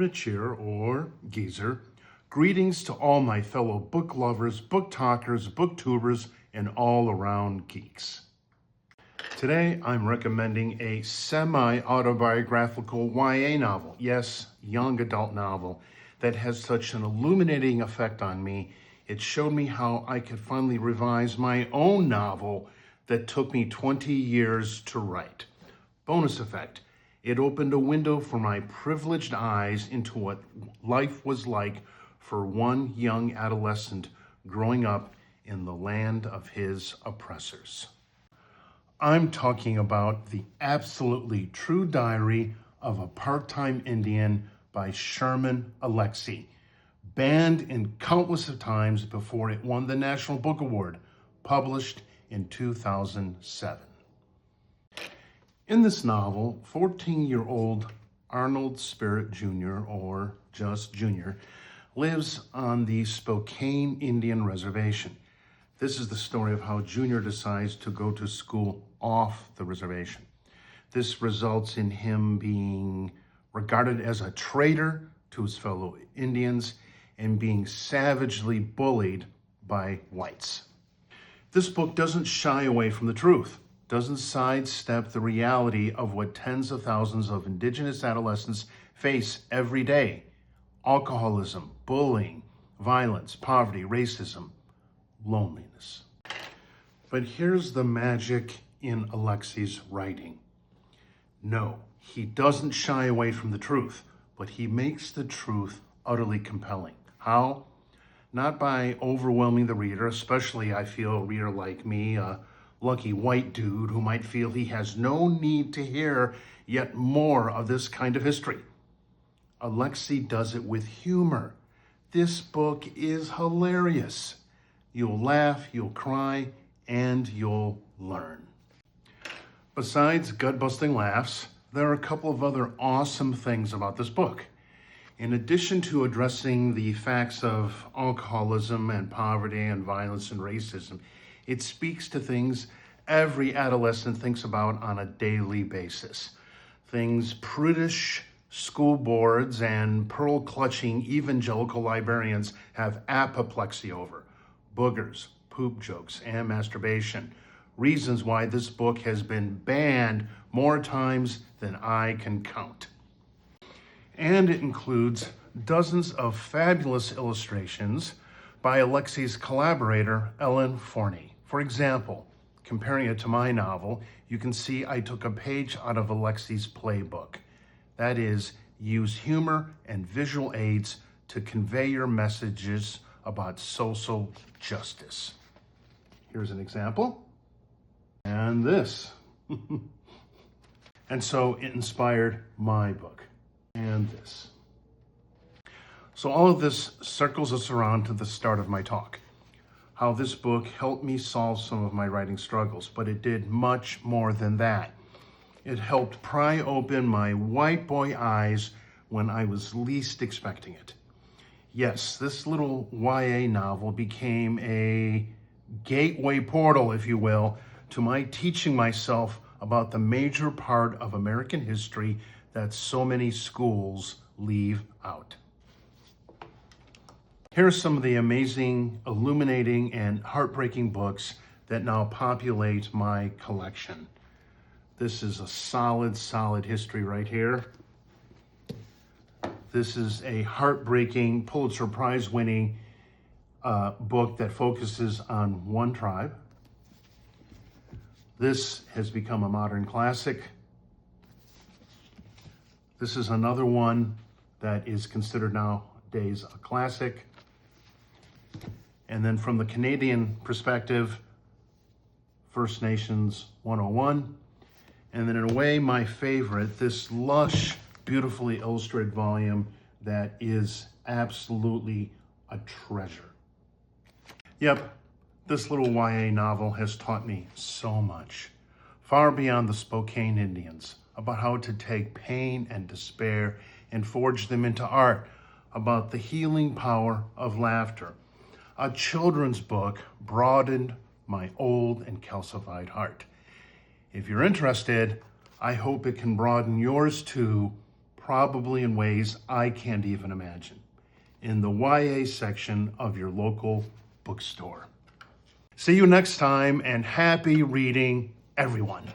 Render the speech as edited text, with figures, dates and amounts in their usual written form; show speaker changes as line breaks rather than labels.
cheer or geezer. Greetings to all my fellow book lovers, book talkers, booktubers, and all-around geeks. Today, I'm recommending a semi-autobiographical YA novel, yes, young adult novel, that has such an illuminating effect on me. It showed me how I could finally revise my own novel that took me 20 years to write. Bonus effect, it opened a window for my privileged eyes into what life was like for one young adolescent growing up in the land of his oppressors. I'm talking about The Absolutely True Diary of a Part-Time Indian by Sherman Alexie, banned in countless of times before it won the National Book Award, published in 2007. In this novel, 14-year-old Arnold Spirit Jr., or just Jr., lives on the Spokane Indian Reservation. This is the story of how Jr. decides to go to school off the reservation. This results in him being regarded as a traitor to his fellow Indians and being savagely bullied by whites. This book doesn't shy away from the truth, doesn't sidestep the reality of what tens of thousands of Indigenous adolescents face every day: alcoholism, bullying, violence, poverty, racism, loneliness. But here's the magic in Alexie's writing. No, he doesn't shy away from the truth, but he makes the truth utterly compelling. How? Not by overwhelming the reader, especially, I feel, a reader like me, a lucky white dude who might feel he has no need to hear yet more of this kind of history. Alexie does it with humor. This book is hilarious. You'll laugh, you'll cry, and you'll learn. Besides gut-busting laughs, there are a couple of other awesome things about this book. In addition to addressing the facts of alcoholism and poverty and violence and racism, it speaks to things every adolescent thinks about on a daily basis. Things prudish school boards and pearl-clutching evangelical librarians have apoplexy over: boogers, poop jokes, and masturbation. Reasons why this book has been banned more times than I can count. And it includes dozens of fabulous illustrations by Alexie's collaborator, Ellen Forney. For example, comparing it to my novel, you can see I took a page out of Alexie's playbook. That is, use humor and visual aids to convey your messages about social justice. Here's an example. And this. And so it inspired my book. And this. So all of this circles us around to the start of my talk. How this book helped me solve some of my writing struggles, but it did much more than that. It helped pry open my white boy eyes when I was least expecting it. Yes, this little YA novel became a gateway portal, if you will, to my teaching myself about the major part of American history that so many schools leave out. Here are some of the amazing, illuminating, and heartbreaking books that now populate my collection. This is a solid history right here. This is a heartbreaking, Pulitzer Prize winning book that focuses on one tribe. This has become a modern classic. This is another one that is considered nowadays a classic. And then from the Canadian perspective, First Nations 101. And then in a way, my favorite, this lush, beautifully illustrated volume that is absolutely a treasure. Yep, this little YA novel has taught me so much, far beyond the Spokane Indians, about how to take pain and despair and forge them into art, about the healing power of laughter. A children's book broadened my old and calcified heart. If you're interested, I hope it can broaden yours too, probably in ways I can't even imagine, in the YA section of your local bookstore. See you next time, and happy reading, everyone.